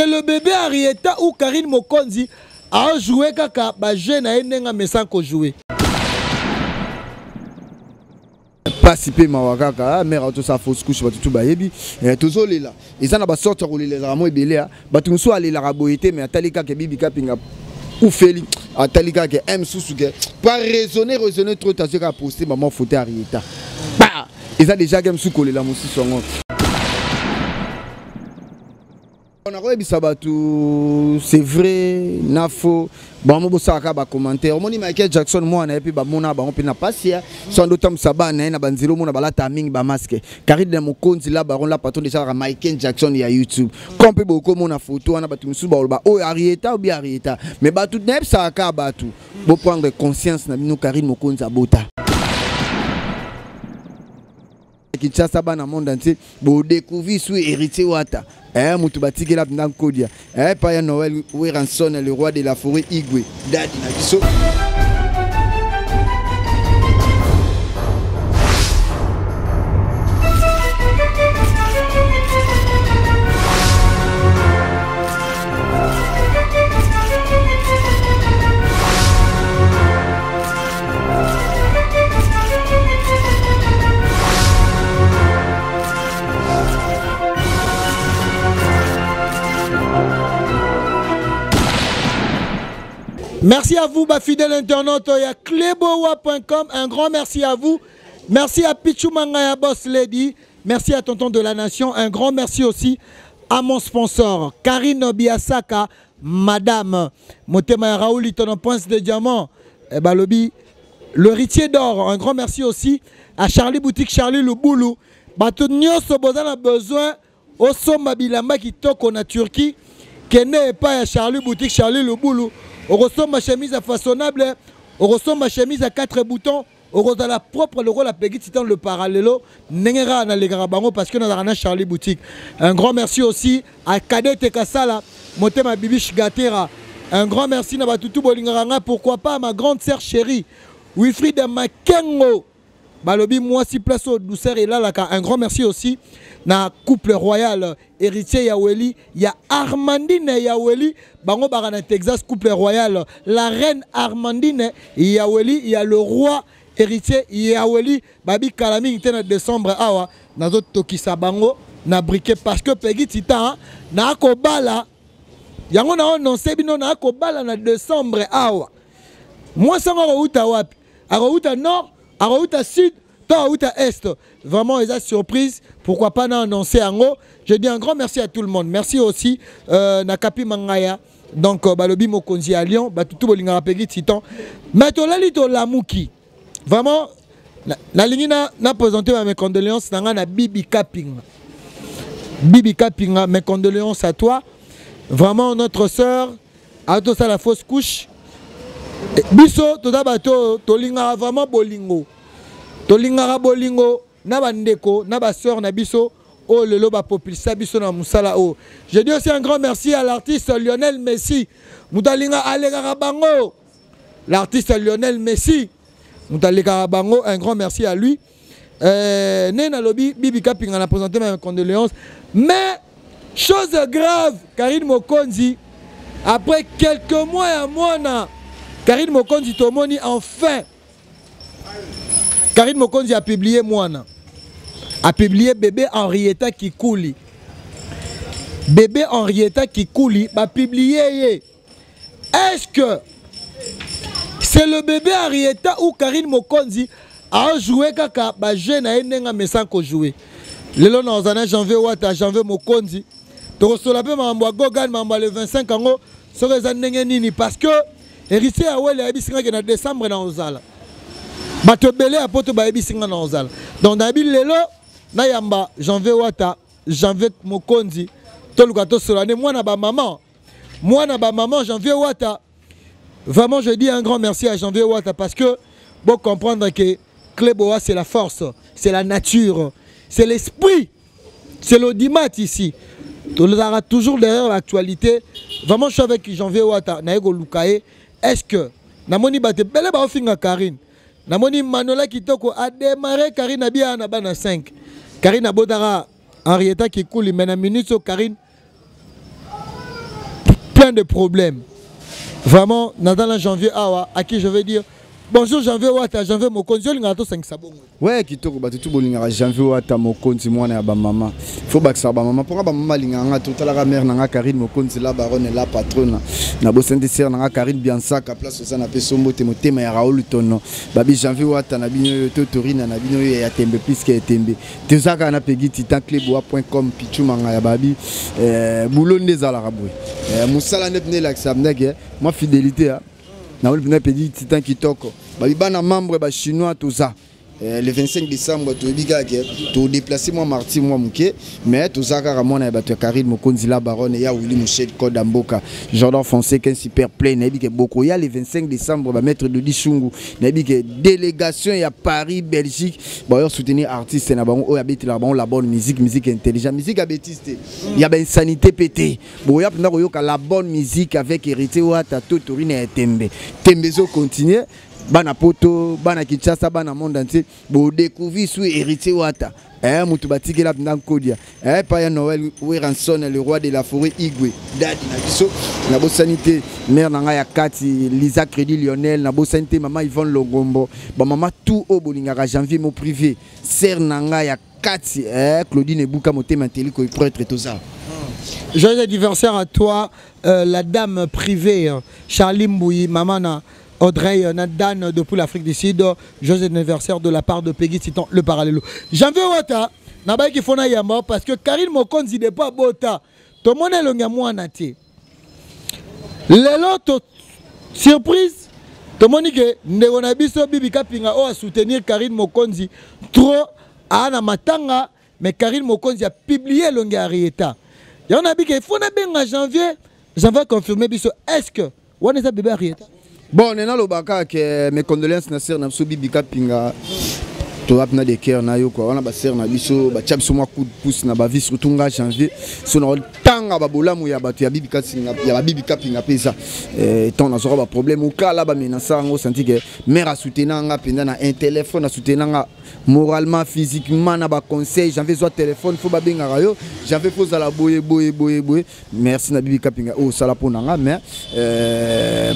C'est le bébé Arieta ou Karine Mokonzi a joué kaka ba jeune a enenga mesan ko jouer. Participer mawakaka mère auto sa fausse couche ba tout bayebi tozo lela eza na ba sorte ko lela mo ebele ba tu so alela ka boyete mais atalika ke bibi kapinga ou feli atalika ke m susu ke pas raisonner trop ta ka poster maman photo Arieta bah eza déjà game sou ko lela mo sisongo. On a rebi sabatu c'est vrai na faux bon mo bosaka ba commentaire omoni Michael Jackson moi na epi ba mona ba on pe na pasia sans d'autant sabana na banzilo mona ba la timing ba masque Karine Mokonzi la baron la patron déjà Michael Jackson ya YouTube comme pe boko mona photo na batu musu ba ba o Arieta ou bien Arieta mais ba tout nep saka ba tout bo prendre conscience na bino Karine Mokonzi abota Kinshasa bana monde entier bo découvrir sous héritier wata mutu batiki la dans Kodia pa Noël Ranson le roi de la forêt Igwe dadi na biso. Merci à vous, fidèles internautes, il y a clebowa.com, un grand merci à vous. Merci à Pichou Mangaya Boss Lady, merci à Tonton de la Nation, un grand merci aussi à mon sponsor, Karine Biasaka, Madame Motema Raouli, ton Prince de Diamant, Balobi, le Ritier d'Or, un grand merci aussi à Charlie Boutique, Charlie Louboulou, Batonio Sobozan a besoin, au Somma Bilamba qui toque en Turquie, qui n'est pas à Charlie Boutique, Charlie Louboulou. On ressent ma chemise à façonnable, on ressent ma chemise à 4 boutons, on ressent la propre le rôle à Peggy Titan le parallèlo, Nengera na les Garabango parce que nous avons Charlie Boutique. Un grand merci aussi à Kadete Kassala, Motema Bibish Gatera. Un grand merci à Batutu Bolingaranga, pourquoi pas à ma grande sœur chérie, Wilfried Makengo. Balobi, moi si place au douceur et là, un grand merci aussi. Na couple royal héritier Yaweli, il y a Armandine Yaweli, bango barana Texas couple royal, la reine Armandine Yaweli, il y a le roi héritier Yaweli, babi Kalami en décembre awa, na zo tokisa bango na briquet parce que Peggy Titan na ko bala. Yango na annoncé bino na ko bala na décembre awa. Moi ça nga uta wapi? Aro uta nord, aro uta sud, to uta est. Vraiment, ils ont surprise. Pourquoi pas annoncer en haut. Je dis un grand merci à tout le monde. Merci aussi Nakapi Mangaya. Donc, Balobi Mokonzi à Lyon. Batutu Bolingara Peggy Titan. Mais tu as la Mouki. Vraiment, la ligne n'a présenté mes condoléances. N'a Bibi Kaping. Bibi Kaping, mes condoléances à toi. Vraiment, notre soeur. A tout ça la fausse couche. Biso, tout d'abord, Tolingara vraiment Bolingo. Tolingara Bolingo. Naba ndeko, naba sœur nabiso, oh le loba populisa biso na musala oh. Je dis aussi un grand merci à l'artiste Lionel Messi. Mutalinga alega bango. L'artiste Lionel Messi. Mutalinga bango, un grand merci à lui. Nena lobi Bibi Kapinga a présenté mes condoléances. Mais chose grave, Karine Mokonzi après quelques mois et un mois na Karine Mokonzi tomoni enfin. Karine Mokonzi a publié Moana. A publié Bébé Henrietta qui couli. Bébé Henrietta qui couli a publié. Est-ce que c'est le bébé Henrietta ou Karine Mokonzi a joué kaka ba jeune a enenga mesan ko jouer. Lelo na ozana janvier wata janvier Mokonzi. To sola pe mambo Gogan mambo le 25 ans so rezanenge nini parce que héritier a wele abisinga ke na décembre na ozala. Bato belé a poto ba ebisinga na ozala. Donc nabi lelo na yamba janvier wata janvier Mokonzi to lukato solane mwana ba maman janvier wata. Vraiment je dis un grand merci à janvier wata parce que bon comprendre que Cleboa c'est la force, c'est la nature, c'est l'esprit, c'est l'audimat ici. Tu auras toujours derrière l'actualité. Vraiment je suis avec janvier wata na ego lukae. Est-ce que namoni bate belé ba ofinga Karine. Namoni Manola Kitoko a démarré Karine Abia na bana 5. Karine Abodara Henrietta qui coule maintenant minute sur Karine plein de problèmes. Vraiment, dans la janvier, à qui je vais dire bonjour janvier Wata, janvier Mokonzi, on a 5 sabons. Ouais, qui tourne, tout bolinga janvier Wata Mokonzi, moi na ba maman. Faut ba ça ba maman, pour ba maman linga tout la mère na Karine Mokonzi la baronne la patronne. Na bo sente sœur na Karine Biansaka place ça na pesombo te motema ya Raoul Tono. Babi janvier Wata na bino to torina na bino ya tembe plus que tembe. Tezaka na pegi titankleboa.com pichu manga ya babi boulonde za la raboué. Musala nepne la xamnege, moi fidélité na wali bina pedi titan kitoko babi bana membre ba chinois tout ça le 25 décembre to biga ke to déplacer moi marti moi muke mais tout ça car moi na ba to Karine Mokonzi la baronne ya Willy Mouchet Code Mboka Jordan Fonseca super plein na bi ke boko ya le 25 décembre ba maître de Dichungu na bi ke délégation ya Paris Belgique ba yo soutenir artiste na bango o ya beti la bango la bonne musique intelligente musique abétiste ya ba insanité pété bo ya penda ko yoka la bonne musique avec hérité Wata Totorine et Tembe zo continuer bana poto bana Kinshasa bana monde entier bo découvrir sous héritier Wata mutu batiki la penda kodia pa ya Noël Weranson le roi de la forêt Igwe dadi na biso na bo sanité mère nanga ya Kati Lisa Crédit Lionel na bo sanité maman Yvonne Longombo ba maman tout au bolinga janvier mon privé sœur nanga ya Kati Claudine Bouka motema teli ko prêtre tout ça. Joyeux anniversaire à toi la dame privée Charlie Mbouyi maman Audrey Nadan depuis l'Afrique du Sud, joyeux anniversaire de la part de Peggy Titan le parallèle. Janvier Wata, nabaki qui fona yamba parce que Karine Mokonzi n'est pas bota. Tout le monde est longa moi nati. Lelo surprise. Tout le monde dit que ndegona biso bibi kapinga o a soutenir Karine Mokonzi trop ana matanga mais Karine Mokonzi a publié longa Arieta. Il y en a dit que fona benga janvier, j'en vais confirmer biso est-ce que on est à bébé Arieta. Bon, on est dans le baka que mes condoléances na sœur na biso bibi kapinga to apna de cœur na yo quoi on a ba sœur na biso ba tchab so moi coup de pouce na ba vie surtout nga janvier so na tanga ba bolamu ya ba to ya bibi kapinga ya ba bibi kapinga pesa tant na zora ba problème ou kala ba menasa ngo senti que mère a soutenir nga penda na un téléphone a soutenir nga moralement physiquement na ba conseil janvier zo téléphone faut ba benga yo janvier faut za la boye merci na bibi kapinga o sala pona nga mais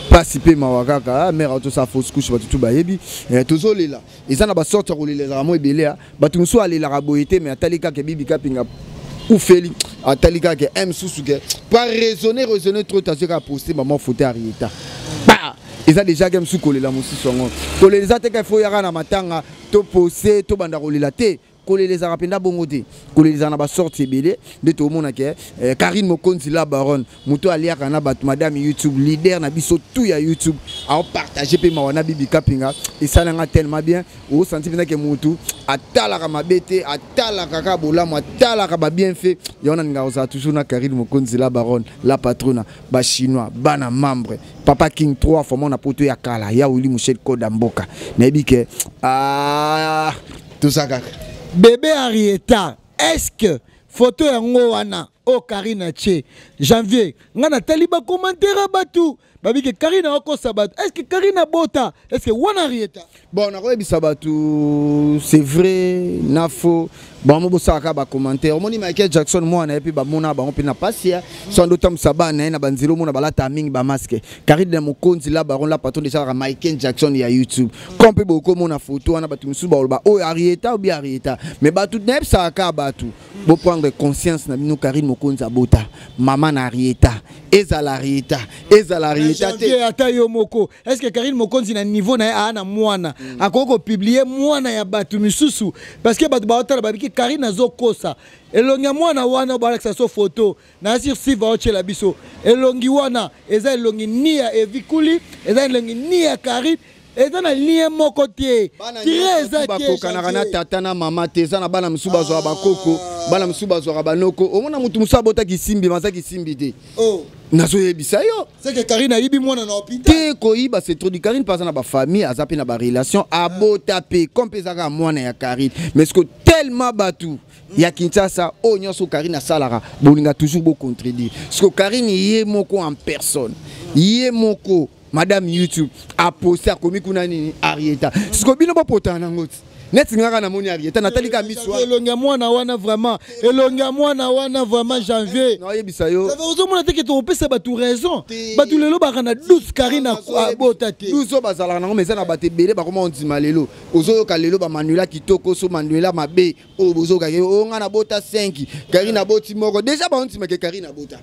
participer mawakaka mère auto sa fausse couche ba tout ba yebi tozo lela ils na ba sortir les rameaux belé batu so aller la raboité mais atalika ke bibi kapinga ou feli atalika ke m susuke pas raisonner trop t'as qu'à poster maman photo Arieta bah ils a déjà game sous coller la musi songo coller les attaques il faut yara na matanga to poster to banda coller la té coller les arapenda bongote coller les ana ba sorti belé de tout monde ke Karine Mokonzi la baronne muto alia kana bat madame YouTube leader na biso tout ya YouTube a partager pe mawana bibi kapinga et ça nga tellement bien au senti bina ke mutu atala ka mabete atala ka bola mo atala ka ba bien fait yona nga oza toujours na Karine Mokonzi la baronne la patronne ba chinois bana membre papa king 3 fois na poto ya kala ya Willy Mouchet Code Mboka na bike tout ça kaka bébé Arieta, est-ce que photo yango wana o Karina Tché janvier ngana taliba commentaire batu babi que Karina oko sabat est-ce que Karina bota est-ce que wana Arieta bon na ko bisabatu c'est vrai na faux bon mo bosaka ba commentaire moni Michael Jackson moi na epi ba mona ba on pe na pasia sans d'autant sabana na banzilo mona balata mingi ba masque Karine Mokonzi la baron la patron déjà Michael Jackson ya YouTube comme pe boko mona photo wana batu musu ba ba o Arieta ou bien Arieta mais batu nep saka batu bo prendre conscience na bino Karine Mokonzi abota maman na Arieta ezala Arieta te ata yo moko est-ce que Karine Mokonzi na niveau na ana mwana akoko publier mwana ya batu misusu parce que batu ba otala ba Karine azokosa elongi mwana wana balakisa so photo na sur si va oche la biso elongi wana eza elongi ni ya Evikuli eza elongi ni ya Karine eza na lien moko tie tireza tie kana tata na mama teza na bana msuba zo bakoko bana msuba zo banoko omona mutu musa bota kisimbi mazaki simbi te nazo yebisa yo c'est que Karine a yibi mwana na hôpital te ko yiba c'est trop di Karine pas na ba famille azapi na ba relation abota pe kompezaka mwana ya Karine mais ce que tellement batu ya Kinshasa o nyoso Karine salara bolinga toujours beau contredire ce que Karine yé moko en personne yé moko madame YouTube a posté a komi kuna nini Arieta ce que bino ba potana ngoti net ngaka na moni Arieta natali ka miswa elonga mwana wana vraiment elonga mwana wana vraiment janvier na yebisa yo ça veut dire mona te que tu pesa ba tout raison ba tout lelo ba kana 12 Karina bota te 12 bazala na ngomeza na bate belé ba koma ondima lelo ozo ka lelo ba Manuela kitoko so Manuela mabe o bozo ka o nga na bota 5 Karina boti moko déjà ba ondima ke Karina bota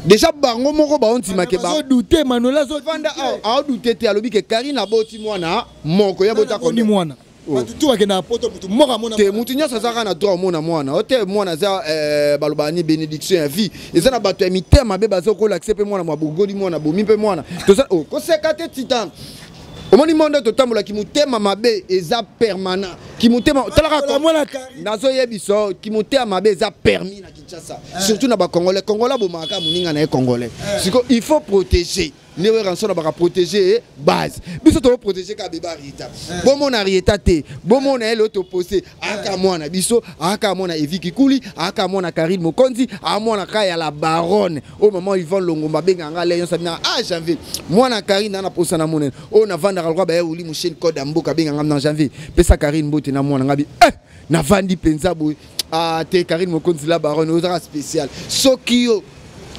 déjà bango moko ba ondima ke ba douter Manuela zo fanda a douter te alobi ke Karina boti mwana moko ya bota ko ni mwana tout wa kena poto mutu moko mona te mutu nyasa zaka na droit mona mwana ote mwana za balobani bénédiction ya vie eza na bato ya mitema be bazo ko l'accepter mwana mwa bogoli mwana bomi pe mwana to ça ko sekate titan omoni monde to tambola ki mutema mabe eza permanent ki mutema talaka mwana nazo yebiso ki mutema mabe eza permis na Kinshasa surtout na ba congolais bomaka muninga na congolais siko il faut protéger ne rançon na protéger base biso to protéger ka beba Arieta bon mon Arieta te bon mon elle auto posé aka mwana biso aka mwana Eviki Kuli aka mwana Karine Mokonzi a mwana kaya la baronne au moment ils vont Longomba benganga leyon sabina janvier mwana Karine na posa na monene o na vanda kalwa ba uli musheni code amboka benganga na janvier pesa Karine Mbote na mwana ngabi na vandi penza boy te Karine Mokonzi la baronne ozara spécial sokio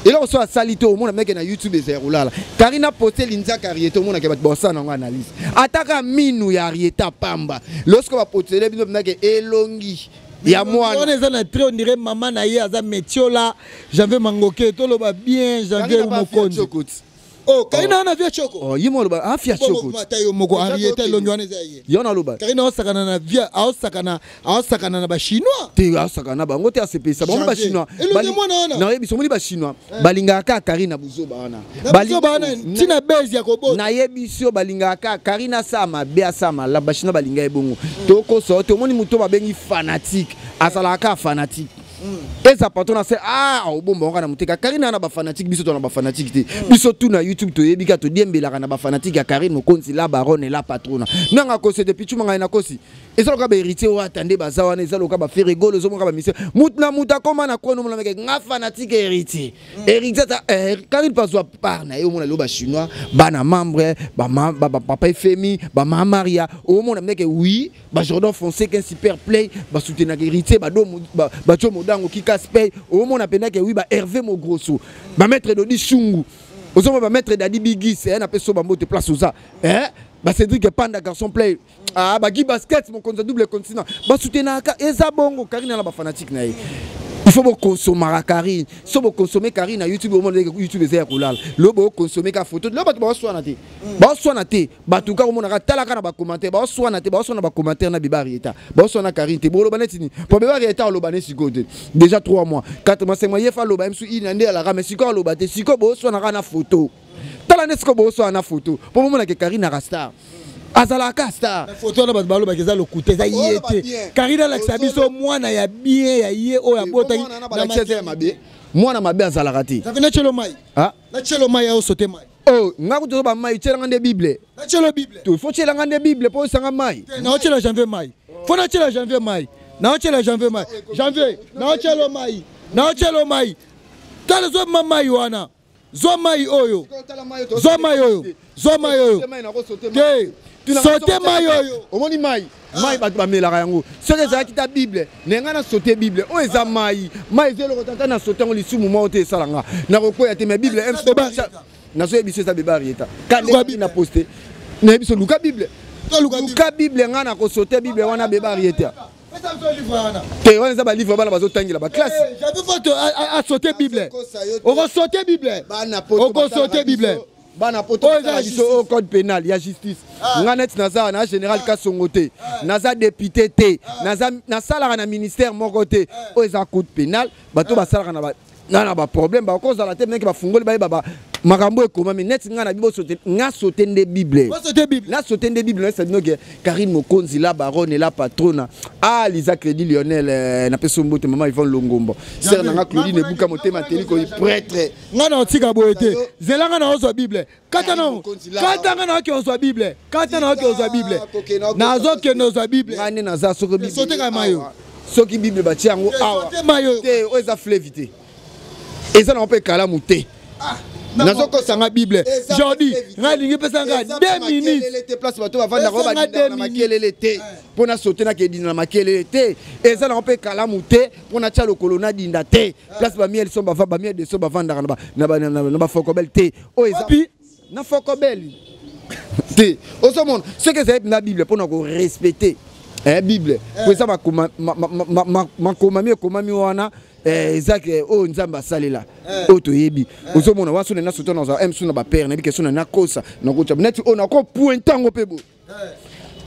et là on soit salito au monde mec na YouTube ezero là Karina posté l'inza Arieta au monde ke bat bossa na analyse ataka minu ya Arieta pamba lorsque va poster bino mec elongi ya mwana on est na très on dirait maman na ye aza metiola j'avais mangoke to lo ba bien j'avais Mokonzi oh Karina na via choko oh yimo lo ba afia choko matayo moko Arieta elongi wana zaye yona lo ba Karina osakana na via osakana na ba chinois te osakana bango te ACP ba ba chinois na yebi somoni ba chinois balingaka Karina buzoba wana buzoba wana tina base ya kobo na yebi sio balingaka Karina sama be sama la ba chinois balinga ebongo toko so to moni muto ba bengi fanatique asalaka fanatique eza patona se obomba ngana muteka Karina na ba fanatique biso to na ba fanatique te biso tout na YouTube to yebika to diembelaka na ba fanatique ya Karine Mokonzi la baronne la patrona nanga ko se depuis tu manga na kosi eza loka ba héritier o attendé bazawana eza loka ba faire rigolo zo moka ba mission mutna muta koma na kono mona meke nga fanatique héritier Karine paswa par na yo mona lo ba chinois bana membre ba papa Femi ba mama Maria o mona meke oui ba Jordan Fonseca super play ba soutenir héritier ba do ba chomo dango ki kaspay au monde appena que oui ba Hervé Mogrosso ba maître Dodi Chungu ozo ba maître Dadi Bigis na peso ba mbote place oza ba Cédric Panda garçon play ba Guy basket mon compte double continent ba soutenir ka eza bongo Karine na ba fanatique na il faut consommer Karine so bo consommer Karine na YouTube au monde YouTube eza kolala lo bo consommer ka photo lo ba to ba swana te ba tuka au monde ka talaka na ba commentaire ba swana te ba swana ba commentaire na biba Arieta ba swana Karine te bo lo banetini po biba Arieta lo banesi gode déjà 3 mois 4 mois 5 mois yefa lo ba msu inande ala ga mesiko lo ba te siko bo swana ka na photo tala nesiko bo swana na photo po mo na ke Karine na star azalaka star photo na balo ba keza lokuta za yete Karina la sabiso mwana ya bien ya ye o ya bota na cheze mabe mwana mabe azalaka te ça venait chelo mai na chelo mai au sauter mai oh ngaku to ba mai chela ngande bible na chelo bible to faut chela ngande bible po sanga mai na chelo janvier mai faut na chelo janvier mai na chelo janvier mai janvier na chelo mai na chelo mai tala zo mai wana zo mai oyo zo mai oyo zo mai oyo te sauter mai oyo omoni mai bato bamelaka yango soki ezalaki ta bible nenga na sauter bible oyo eza mai ezelo kotata na sauter ngo lisumu moko te esalanga nakokwea te mais bible nazoyebisa eza beba Arieta kani na poste nayebiso luka bible nga na kosauter bible wana beba Arieta te wana eza balivre bana bazotangela baklasse a sauter bible okosauter bible okosauter bible bana poto biso au code pénal ya justice nga net naza na général Kasongo te naza député te na salaka na ministère moko te o eza code pénal bato basalaka na ba problème ba cause la te meke ba fungoli ba makambo ekoma mais net nga na bibo sauter nga sauter nde bible na sauter nde bible ça dit que Karine Mokonzi la baronne la patrona Lisa Crédit Lionel na peso mbote maman Yvonne Longombo sœur nanga Claudine Buka motema teliko prêtre nga na otika boyete zelanga na ozo bible kata na ki ozo bible na zo ke ozo bible ngane na za soko bible sauter ka mayo soki bible ba tiango awa te o eza flévité eza na pe kala muté nazokosa nga Bible Jordi ngalingi pesa nga 2 minutes place bato bavanda ko badina na makelele te pona sauter na kedina na makelele te eza na mpe kalamu te pona tia lokolo na dinda te place ba miel so bava ba miel de so bavanda na ba fokobel te o eza na fokobel te osomona ce que c'est na Bible pona ko respecter Bible pour ça makomami wana ezake o nzamba salela o toyebi osomona wasone na soto na emsu na ba père na bikeso na kosa na ko net on a ko pointango pebo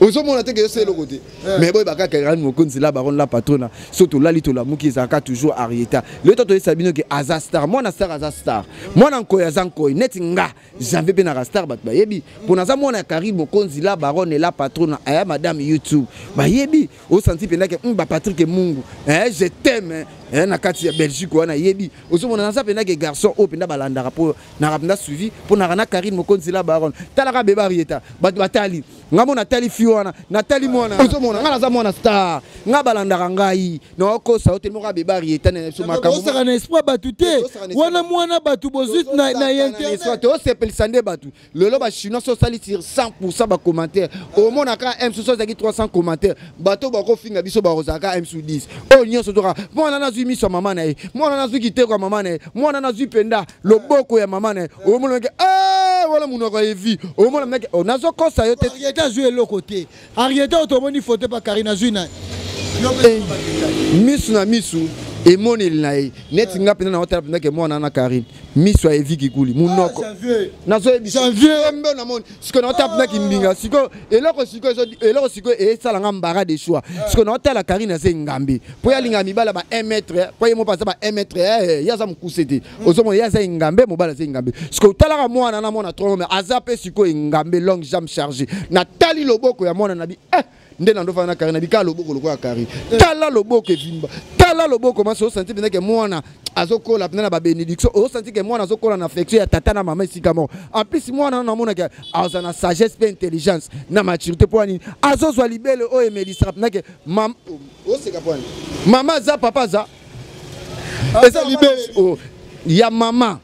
osomona te que c'est le côté mais boy baka ka mo konzi la baron la patrona surtout la lito la muki zaka toujours Arieta le toto sabino que Azastar moi na star Azastar moi na nkoya zanko net nga j'avais bien na star bat bayebi pour na za moi na Karim mo konzi la baron et la patrona aya madame YouTube bayebi o senti pena que ba Patrick Mungu je t'aime na kati ya Belgique wana yebi osomona na za pena que garçon o pena balanda rapport na rapna suivi pour na Karim mo konzi la baron talaka beba Arieta bat batali ngamo na tali fiwana natali mwana osomona nga naza mwana star nga balandaka ngai na okosa hotel moko beba Arieta na so makambo osaka na espoir batu te wana mwana batu bozut na internet o sepelisa nde batu lelo ba chinois so sali sur 100% ba commentaire au mona ka M so zaki 300 commentaires bato bako finga biso ba rozaka M 10 o nyonso toka mwana na zui miso mama na ye mwana na zui kiteko mama na ye mwana na zui penda loboko ya mama na ye o mona ke wala munoko evi o mona meke o nazo kosa yo te Arieta joué le côté Arieta automoni faut pas Karina Zuna misu na misu et mon elnae net nga pena na hotel pena ke mwana na Karine misu a evi kikuli munoko nazo janvier mbe na mon siko na hotel pena kimbinga siko eloko siko e sala nga mbara de choix siko na hotel la Karine ze ngambi po ya linga mibala ba 1 mètre po ye mo pasa ba 1 mètre ya za mukusete ozomo ya za ngambe mobala ze ngambe siko talaka mwana na mona trop mais azape siko ngambe long jam chargé na tali loboko ya mwana na bi nde na ndofana Karine bika loboko lokwa Karine tala loboko evimba tala loboko maso senti bien que mwana azokola pena na ba bénédiction o senti que mwana azokola na affection ya tata na mama sikamo en plus mwana na mona que azana sagesse pe intelligence na maturité pour ani azozwa libele o emelisa pena que mam o seka pour ani mama za papa za eza libele o ya mama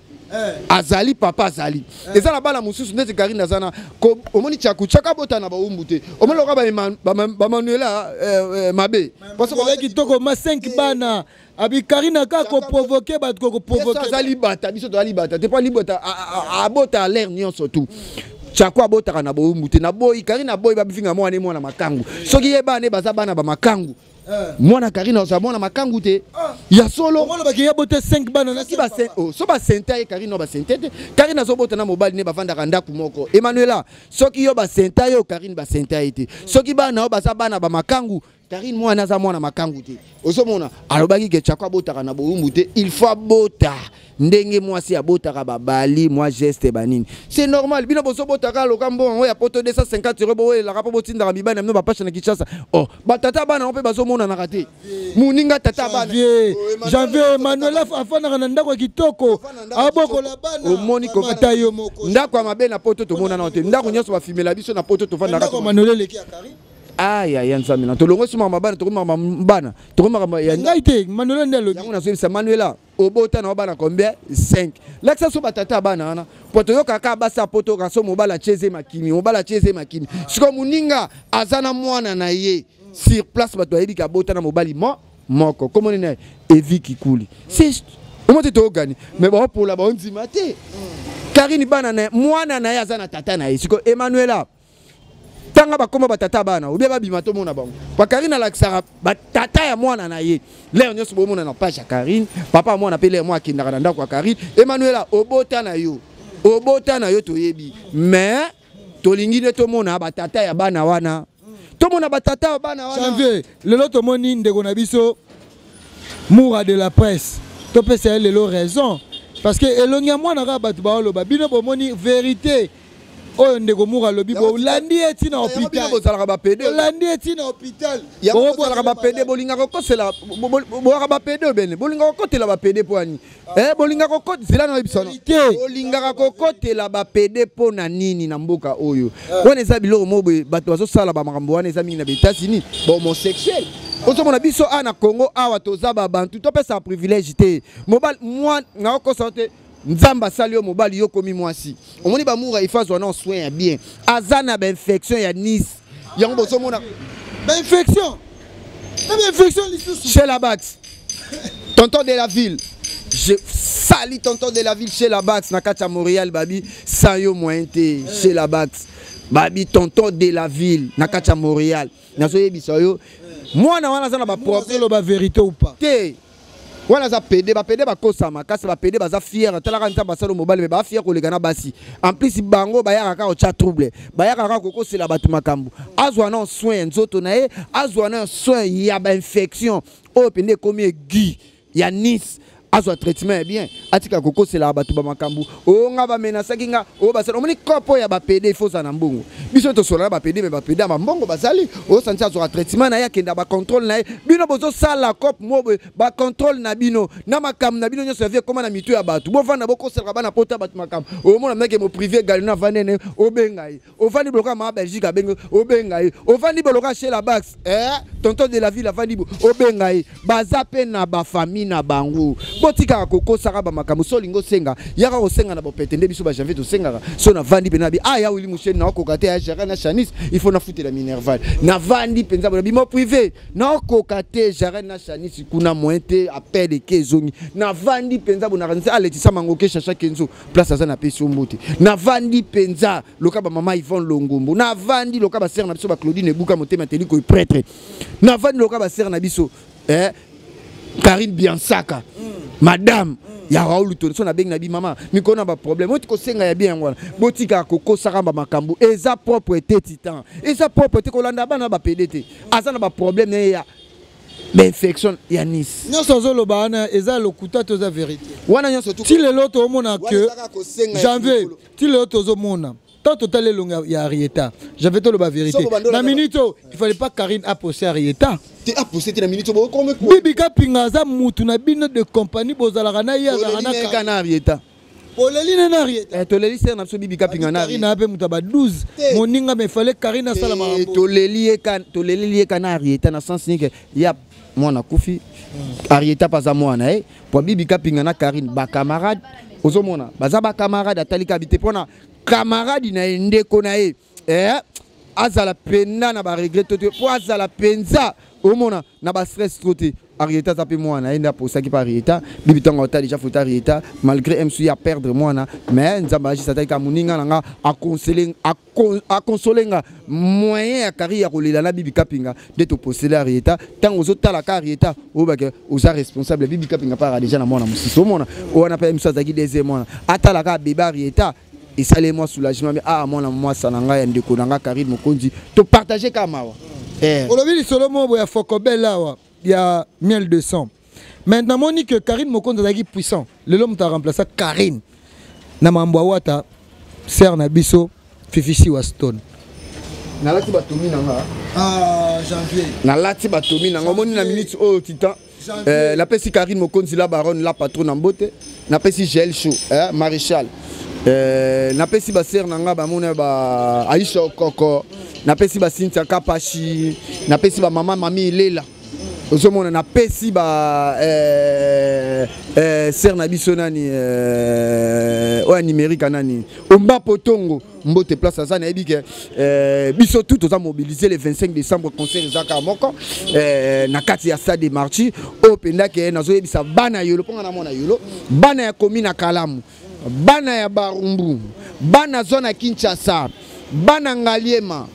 azali papa azali eza na bana mususu ndeti Karine azana ko omoni chaku chaka bota na ba umbute omoni loka ba Manuela mabe parce que kitoko ma 5 bana abi Karine ka ko provoquer ba ko provoquer azali bata biso to ali bata te pas libota a bota à l'air nyonso tout chaku abota na ba umbute na boy Karine boy ba bifinga mwana mwana makangu soki yeba ne baza bana ba makangu mwana Karine oza mwana makangu te ya solo mwana bakiya bote 5 bana na ki ba so ba senta Karine no ba sentete Karine zo bota na mobali ne bavanda kanda kumoko Emmanuela soki yo ba senta yo Karine ba senta ite soki bana o baza bana ba makangu Karine mwana za mwana makangu te osomona alobaki ke chakwa bota na boumbu te il faut bota ndenge mwasi abotaka babali moi geste banini c'est normal bino boso botaka lokambo ya poto 250 euros bowe la rapo botinda mibana mno bapasha na Kinshasa oh batata bana mpe bazomona na kate muninga tata bana janvier Emmanuel afana na ndako kitoko aboko la bana omoni ko batayo moko ndako mabe na poto to mona na hotel ndako nyoso ba filmer la biso na poto to fanda ndako Emmanuel leki akari aya yanza mina tolongo suma mabana to mama mbana to mama ya ngaite Emmanuel ndelo yango na so Manuela obota na bana combien 5 l'accès so batata bana na poto yo kaka basa poto ka so mobala cheze makimi siko muninga azana mwana na ye sur place bato yebi ka bota na mobali moko comme on est evi kikuli c'est omote to gani mais ba pour la ba ondima te Karine bana na mwana na ye azana tata na ye siko Emmanuela tanga bakoma batata bana ou bien babima to mona bango ba Karine la kisara batata ya mwana na ye leo nyoso bo mona na page ya Karine papa mwana pele moi kindaka na ndako ya Karine Emmanuela obota na yo to yebi mais tolingi ne to mona batata ya bana wana to mona batata ya bana wana janvier lelo to moni ndeko na biso moura de la presse to pesa lelo raison parce que elongia mwana ka batu ba oloba bino bo moni vérité oyo ndeko moura lobi bo landi eti na hôpital bozalaka ba pede landi eti na hôpital bozalaka ba pede bolinga ko kosela bolinga ba pede bene bolinga ko kotela ba pede poani bolinga ko zela na bisono bolinga ko kotela ba pede pona nini na mboka oyo wana eza biloko mobe bato bazo sala ba makambo wana eza mingi na États-Unis ba homosexuel ozomona biso ana Congo awa toza ba bantu to pesa privilège te mobile moi na ko sorte nzamba sali yo mobali yo komi mwasi omoni ba moura ifazwa na soin ya bien azana ba infection ya Nice yango bozo mona ba infection chez la Bax tonton de la ville je sali tonton de la ville chez la Bax na kati ya Montréal babi sans yo moyen te chez la Bax babi tonton de la ville na kati ya Montréal nazo yebisa yo mwana wana za na ba problème ba vérité ou pas te wana za pede ba kosama kasi ba pede baza fier talaka nta basalo mobile me ba fier ko lekana basi en plus bango ba yaka ka o cha trouble ba yaka ka ko sela batu makambu azwa na soin nzoto na ye azwa na soin ya ba infection o pende komi aigu ya Nice azwa traitement bien atika koko sela batu ba makambu o nga ba menasa kinga o basalo omoni kopo ya ba pede faut za na mbongo biso to sola ba pede me ba pede ma mbongo basali o santi azwa traitement na ya kenda ba contrôle na ye bino bozo sala cop mo ba contrôle na bino na makam na bino nyo servir comme na mitu ya batu bo vanda boko sela bana pota batu makam o mona meke mo privé galina vanene o bengai o vandi bloka ma Belgique bengo o bengai o vandi bloka chez la Bax tonton de la ville vandi o bengai baza pe na ba famille na bango botika koko saka ba makambo so lingo senga yaka ko senga na bo petende biso ba janvier to senga so na vandi pe na bi ya wili musheni na ko kate ya jara na Chanis il faut na foutre la minerval na vandi penza bo bimo privé na ko kate jara na Chanis kuna mointe appel de kezongi na vandi penza bo na kanisa aletisa mangoke chacha kenzo place za na peso mbote na vandi penza loka ba mama Yvonne Longombo na vandi loka ba sœur na biso ba Claudine Buka motema teli ko prêtre na vandi loka ba sœur na biso Karine Biansaka madame ya Raoul Tonso na beng na bi mama mikona ba problème oti ko senga ya bien ngwana botika ko saka ba makambu eza propreté titan eza propreté ko landa bana ba PDT azana ba problème ya l'infection ya Nice nyonso zoloba wana eza lokuta to za vérité wana nyonso tout ti lelo to mona que janvier ti lelo to zo mona tant total longa ya Arieta j'avais tout le ba vérité na minute il fallait pas Karine a posé Arieta a posé na minute bo comme bibi ka pinga za mutu na bino de compagnie bozala na ya za na Arieta oleli na Arieta toleli ser na so bibi ka pinga na Karine ape mutaba 12 moninga me fallait Karine sala ma toleli ka na Arieta na sens ni que ya mwana kufi Arieta pas à mwana pour bibi ka pinga na Karine ba camarade ozomona baza ba camarade atalika habité pona camarade na ndeko na ye azala penda na ba regret to po azala penza omona na ba stress troté Arieta tapé mwana enda posaki par Arieta bibi tonga ota déjà fouta Arieta malgré MSU ya perdre mwana mais nzamba ji sataka muninga nanga a consoler nga moyen ya carrière ya kolela na bibi kapinga de to poseler Arieta tango zotala ka Arieta obake oza responsable bibi kapinga par déjà na mwana musiso mona ona pa MSU azaki deuxième mwana atala ka bébé Arieta et ça les moi soulagement mais moi ça nanga ya ndeko nanga Karine Mokonzi to partager kamawa olobi solomo bo ya Fokobel lawa ya 1200 maintenant moni que Karine Mokonzi azaki puissant le l'homme t'a remplacé Karine na mambo wata ser na biso Fifi Waston na lati batomi nanga janvier na lati batomi nanga moni na minute o titan la pesi Karine Mokonzi la baronne la patronne en beauté na pesi Gel Show maréchal na pesi ba ser nanga ba mona ba Aisha Koko na pesi ba Cynthia Kapashi na pesi ba mama mami Lela ozomona na pesi ba ser na biso nani o numérique nani omba potongo mbote place ça na ebike biso tout oza mobiliser le 25 décembre concert zaka moko na kati ya stade Marchi o penda ke nazo yebisa bana yolo ponga na mona yolo bana ya commune Kalamu bana ya Barumbu bana zone Kinshasa bana Ngaliema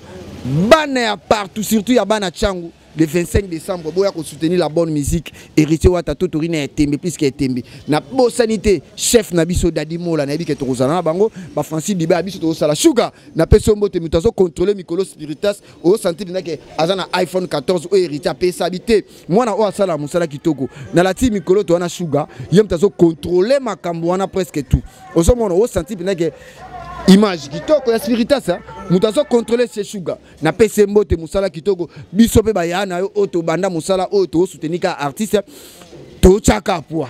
bana ya partout surtout ya bana Changu le 25 décembre boya ko soutenir la bonne musique héritier wata totorina ya tembe plus que tembe na bo sanité chef na biso Dadi Mola na bike to kozana na bango ba Francis Diba biso to sala sugar na peso mbote mutazo contrôler Mikolo Spiritas o santé na ke azana iPhone 14 o héritier pesa habité mwana o asala musala kitoko na la team Mikolo to wana sugar yem tazo contrôler makambo wana presque tout o so mona o santé na ke image kitoko ya Spiritas mutazo contrôler ce sugar na pese mbote musala kitoko biso pe bayana yo oto banda musala oto soutenir ka artiste to chaka poa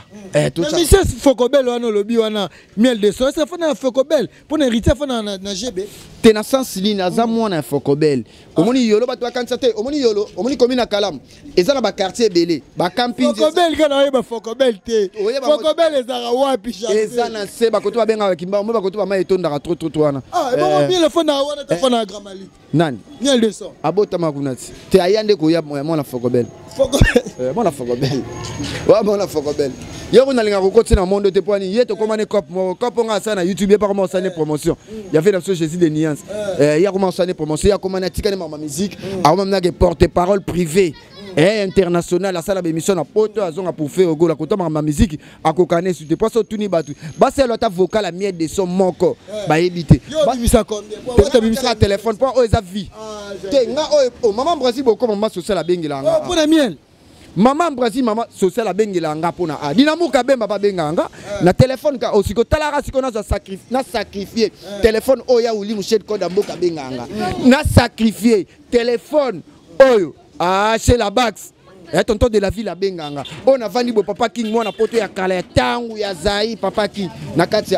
to chaka Fokobel wana lobi wana 1200 ça fona Fokobel pour hériter fona na GB te na sens ligne aza mwana Fokobel omoni yolo bato bakanisa te omoni yolo omoni commune Kalamu eza na ba quartier belé ba camping Fokobel kana yeba Fokobel te Fokobel ezaka wapi chaque eza na se bakoto babenga kimba mo bakoto ba mai etondaka trop wana bon bien le fond na wana te fond na Gramali nani miel de son abota makunati te ayande ko ya mwana Fokobel mwana Fokobel wa mwana Fokobel yo na linga kokoti na monde te poani yeto komane cop nga ça na YouTube pas comment ça ne promotion il y avait la Jésus des nuances il y a comment ça ne promotion il y a comment tikane ma musique a même na porte-parole privé et international la salle d'émission na poto azonga pour faire go la kota ma musique akokane sur te pas so tuni batu ba c'est l'autre vocal la miette de son moko ba éviter ba bimisa konde peut bimisa téléphone pour o eza vie te nga o maman Brésil boko maman social la bengila nga pour la miel maman Brésil maman social la bengila nga pona a dinamuka bemba ba benganga na téléphone ka osiko talara siko na sacrifier téléphone oya uli mouchet code mboka benganga na sacrifier téléphone oyo chez la Bax tonton de la ville à Benganga on a vendu bo papa king moi na poto ya kala ya tangu ya zai papa ki na kati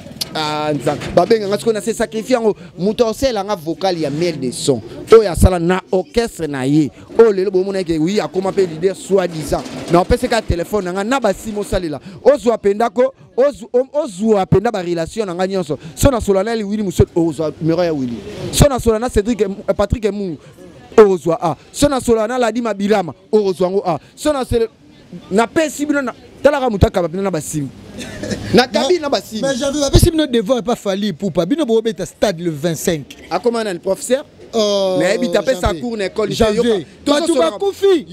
ba Benganga ce qu'on a se sacrifier muto sela nga vocal ya miel de son o ya sala na orchestre na ye o lelo bo mona ke oui akoma pe leader soi-disant na pese ka téléphone nga na ba simo salela ozu apendako ozu apenda ba relation nga nyonso so na solana li Willy Musso ozu numéro ya Willy so na solana Cédric Patrick Mou Orozwa a sona solana la di mabilama Orozwa ngo a sona se na pesi bino na talaka mutaka ba na basim na kabina basim mais j'avais pas pesi bino devoir pas falli pour pas bino bo beta stade le 25 a comment le professeur mais il tapé sa cour école janvier tout va koufi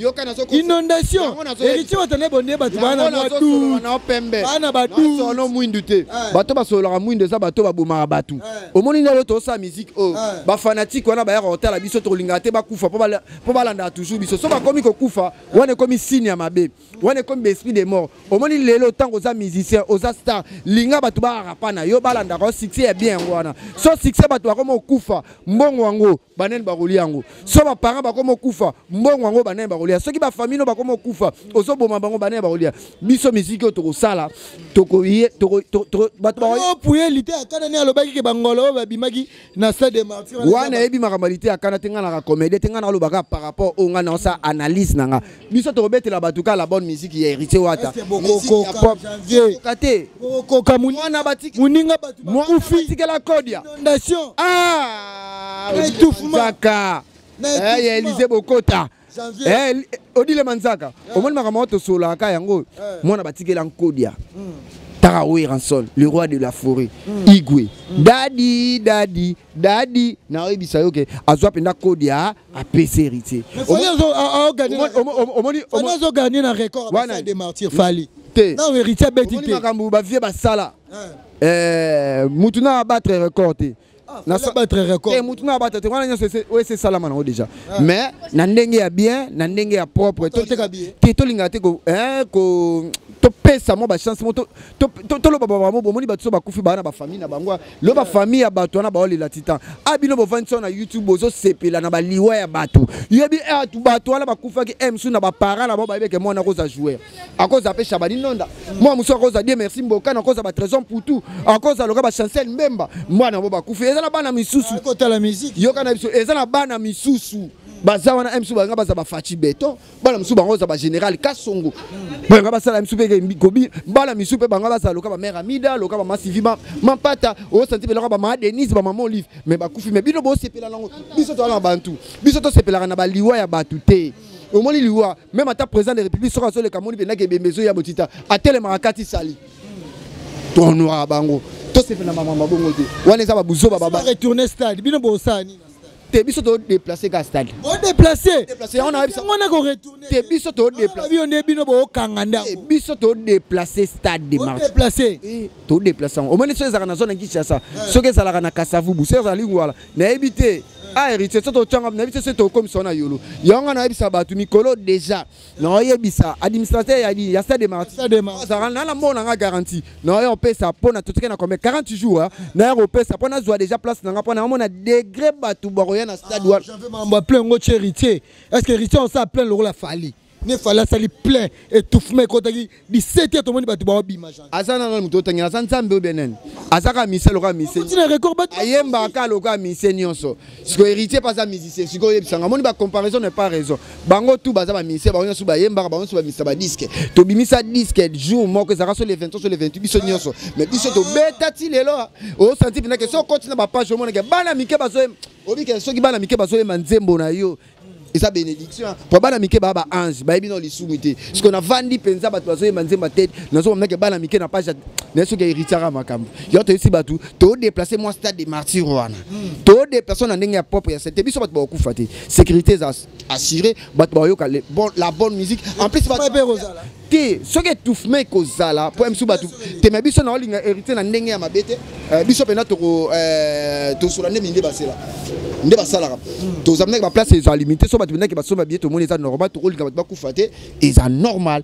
inondation héritier watane bonne batu bana mwatu na pembe bana batu solo mwindu te bato ba solo mwindu za bato ba boma batu omoni na loto sa musique ba fanatique wana ba ya hôtel biso to linga te ba kufa po balanda toujours biso so ba komi ko kufa wana komi signe ya mabe wana komi esprit de mort omoni lelo tango za musicien oza star linga bato ba rapana yo balanda ko succès est bien wana so succès bato ba komo kufa mbongo wango banen baroli yango so ba parents ba komo kufa mbongo wango banen baroli soki ba famille no ba komo kufa ozo boma bango banen baroli biso musique to ko sala to ko ye to bato ba pouye lité akana ne alobaki ke bangolo ba bimaki na stade de martyrs wana ebi makamalité akana tenga na comédie tenga na lobaka par rapport au nga na sa analyse nanga biso to betela batuka la bonne musique ya hérité wata kate ko kamuni wana batiki muninga batu kufi la kodia inondation Zaka Élysée Bokota Odile Manzaka omoni makambo to sola ka yango mona batikela nkodia Tarawe Ranson le roi de la forêt Igwe dadi na oyebisa yo ke azwa penda kodia a PC héritier omoni ozo gagner na record à des martyrs fali non héritier betite omoni makambo ba vie basala mutuna battre record te na battre record et mutuna battre te wana c'est salama na déjà mais na ndenge ya bien na ndenge ya propre to linga te ko to pesa mo ba chance mo to lo baba mo bomoni batu so bakufi bana ba famille na bangwa lo ba famille ya batu na ba oli la titan abino bo vanso na YouTube bozo sepela na ba liwa ya batu yebi tu batu ala bakufa ki emsu na ba parents na ba beke mo na koza jouer à cause apé Chabani nonda moi muso koza dire merci mboka na koza ba trésor pour tout à cause loka ba chancel mbemba moi na bo bakufi ezala bana misusu côté la musique yoka na biso ezala bana misusu baza wana emsu banga baza ba fachi beton bana musu bango za ba général Kasongo banga basala musu pe kobi bana musu pe banga baza loka ba mère Amida loka ba masivi mampata o senti pe loka ba ma Denise ba maman Olive mais bakufi mais bino bo sepela nango biso to ala bantu biso to sepela na ba liwa ya batu te au moins liwa même ata président de la République sera sur le Cameroun bena ke bembezo ya botita atele marakati sali to noa bango to sepela mama mabongo te wana za ba buzo ba baba retourner stade bino bo sani te biso to déplacer ka stade on déplacer on a ko retourner te biso to déplacer on est bino bo kanganda biso to déplacer stade de marche déplacer to déplacer au moins so ezaka na zone Kinshasa so ke zalaka na Kasavubu so ezali ngwala na ebité a héritier so to tanga na ebité so to comme sona yolo yanga na ebisa batu mikolo déjà na yebisa administrateur ya stade de marche ça na la mona nga garantie na yo pesa pona to na combien 40 jours na yo pesa pona zo déjà place na nga pona mona degré batu baro na stade wa j'avais mamba plein ngo héritier est-ce que héritier on ça plein le la fali ne fallait ça plein étouffement quand 17h tout le monde va te voir image azana na muto tangina sanzambe obenen azaka mise loka mise continue record bat ayemba ka loka mise nyonso siko héritier pas ça musicien siko yebisanga moni ba comparaison n'est pas raison bango tout baza ba mise ba nyonso ba yemba ba nyonso ba mise ba disque to bimisa disque jour moko ezaka sur les 23 sur les 28 biso nyonso mais biso to beta ti lelo o senti bina que so continue ba page mona ke bana mike bazo obi ke soki bana mike bazo manzembo na yo et sa bénédiction pour bana mike ba ange ba ebino lisumité ce qu'on a vendu penza ba bazo manzemba tête na so meke bana mike na page na so ke héritier makambo yo to ici batu to déplacer moi stade des martyrs wana to des personnes en ndenge propre ya cette biso batu ba kufa te sécurité assurée batu ba yo la bonne musique en plus batu te ce que tout fait kozala pour msu batu te me biso na olinga héritier na ndenge ya mabete biso pena to solande minde basela nde basala to zamnek ba place est limitée so batu ndenge baso ba bié to moni ça normal to olinga batu ba kufa te et ça normal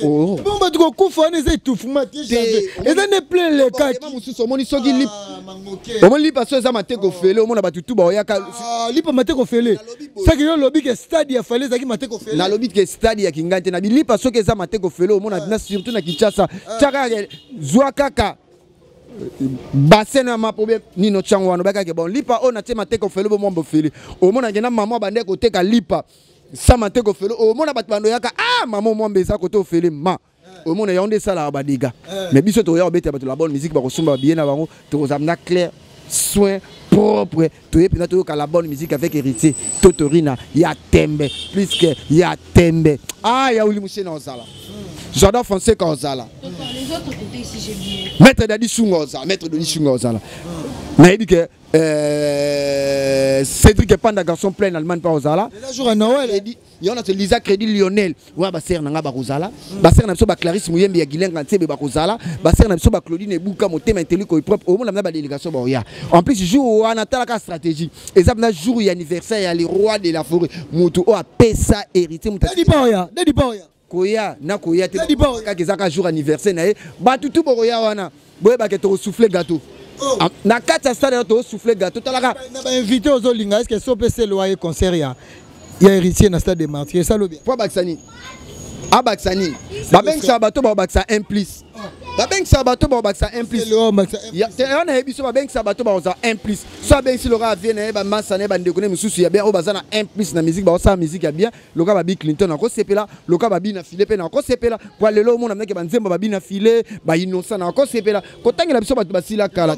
bon batu ko kufa ne c'est tout fumati et ça ne plein les cas musu so moni soki lip o moni lipa so za mateko fele o mona batu tout ba yaka lipa mateko fele ça que yo lobby que stade ya fele za ki mateko fele na lobby que stade ya kingante na bilipa so que za mateko fele o mona na surtout na Kinshasa chaka zwa kaka basena ma problème ni no chango wana baka ke bon lipa on a te mateko fele bo mombo fele o mona ngena maman bande ko teka lipa sa mateko fele o mona bat bando yaka maman mombe sa ko to fele ma o mona yonde sala ba diga mais biso to ya obeta ba to la bonne musique ba ko sumba bien na bango to zamna clair soin propre to et puis to ka la bonne musique avec héritier Totorina ya tembe plus que ya tembe ya uli musena ozala j'adore français quand ozala les autres côtés ici j'ai bien maître Dadi Sungoza maître de Sungoza là na dit que Cédric Panda garçon plein Allemagne par ozala le jour à Noël il dit il y en a Lisa Crédit Lionel wa ba ser nanga ba kozala ba ser na biso ba Clarisse Muyembe ya Gilenga Ntebe ba kozala ba ser na biso ba Claudine Ebuka motema intellectuel propre au monde na ba délégation ba ya en plus jour on a la stratégie exemple na jour anniversaire ya les rois de la forêt mutu o a pesa héritier mutu Dedi Baoya koya na koya te ka kezaka jour anniversaire na ba tutu boya wana boye ba ke to souffler gâteau na kata stade to souffler gâteau talaka na ba invité aux olinga est-ce que so pese loyer concert ya héritier na stade des martyrs ça lo bien pour Baksani Abaksani ba ben sa bato ba baksa implice ba ben sa bato ba baksa implice ya te on a biso ba ben sa bato ba za implice so ben si lora vienne ba massa ne ba ndekone mususu ya bien o bazana implice na musique ba sa musique ya bien loka ba bi Clinton na ko sepela loka ba bi na filer pe na ko sepela pour lelo mo na meke ba nzemba ba bi na filer ba innocent na ko sepela ko tangela biso bato basila kala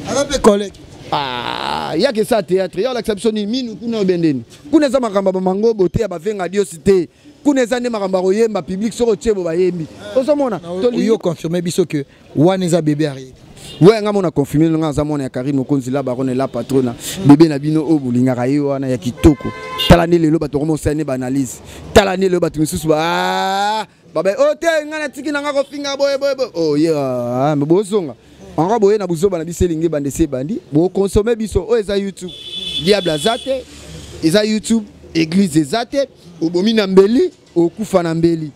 avec collègue il y a que ça théâtre il y a l'exception ni minu kuna bendeni kuna za makamba ba mango bote ba venga diosité kuna za ne makamba royemba public soko tchebo ba yembi osomona to yo confirmer biso que waneza bébé arrive ouais nga mona confirmer nga za mona ya Karim Okonzi la baronne la patrona bébé na bino obulinga kayo wana ya kitoko tala ne lelo bato komo sane ba analyse tala ne lelo bato misusu ba baba ote nga na tiki na nga ko finga boye oh yeah me bozonga en boye na buzoba na biselingi bande se bandi bo consommer biso o eza YouTube diable azate eza YouTube église ezate obomi na mbeli okufa na mbeli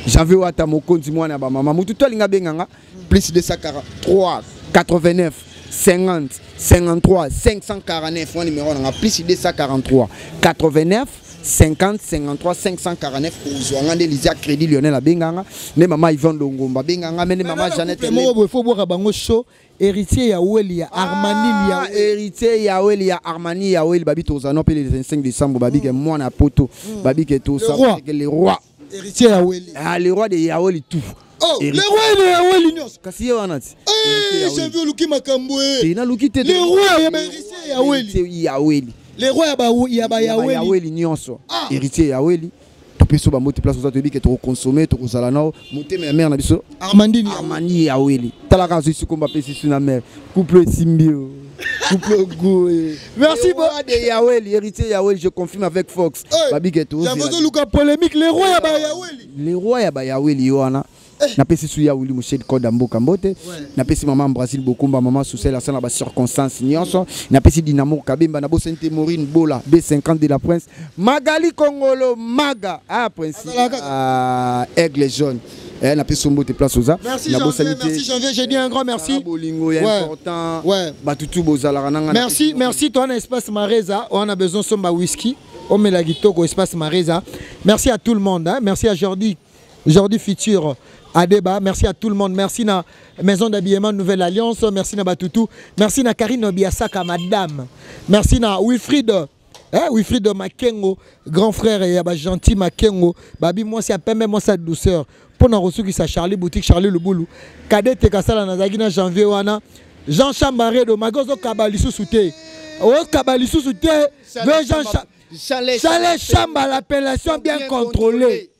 j'avais wata mokonzi mwana ba mama mutu to linga benganga plus de 143 89 50 53 549 mon numéro na plus de 143 89 50 53 549 ozwanga nde Lisa Crédit Lionel abenganga ne mama Yvonne Longomba benganga mais ne mama Jeannette mo faut boire bango show héritier ya Weli ya Armani ya héritier ya Weli ya Armani ya Weli babi tozano pe le 25 décembre babi ke mwana poto babi ke to ça que les rois héritier ya Weli les rois de Yaoli tout les rois de Yaoli nyos kasi yo wanati j'ai vu Luki Makambwe tina Luki te les rois ya héritier ya Weli ya Weli les rois ya Weli nyonso héritier ya Weli to peso ba moto place ozato bike to consommer to kozala na moté ma mère na biso Armani ya Weli talaka zo sikomba pesi suna mère couple simbio couple go merci beaucoup de Yaweli héritier Yaweli je confirme avec Fox babike to j'avais luka polémique les rois ya ba Yaweli yoana na pesi su ya wuli Michel Kodambo Kambote na pesi maman Brazil Bokumba maman Soussel sana ba circonstance nyonso na pesi Dinamo Kabemba na Bosente Maureen Bola B50 de la Prince Magali Kongolo Maga Prince Aigle jaune na pesi mbote place oza merci Janvier j'ai dit un grand merci bolingo important ba tutu bozala nanga merci toi na espace Mareza on a besoin somba whisky Omela Gitoko, Espace Mareza. Merci à tout le monde. Hein. Merci à Jordi Futur à débat. Merci à tout le monde. Merci à Maison d'habillement Nouvelle Alliance. Merci à Batoutou. Merci à Karine Biasaka, madame. Merci à Wilfried. Wilfried Makengo, grand frère et gentil Makengo. Babi, moi, c'est à peine moi, sa douceur. Pour nous reçu qui sa Charlie Boutique, Charlie Le Boulou. Cadet Tekasala Nazagina janvier wana. Jean Chambaré de Magozo Kabalisou Souté. Kabalisou Souté. Chalet Chamba, l'appellation bien contrôlée.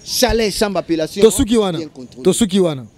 Chalet Chamba, appellation bien contrôlée.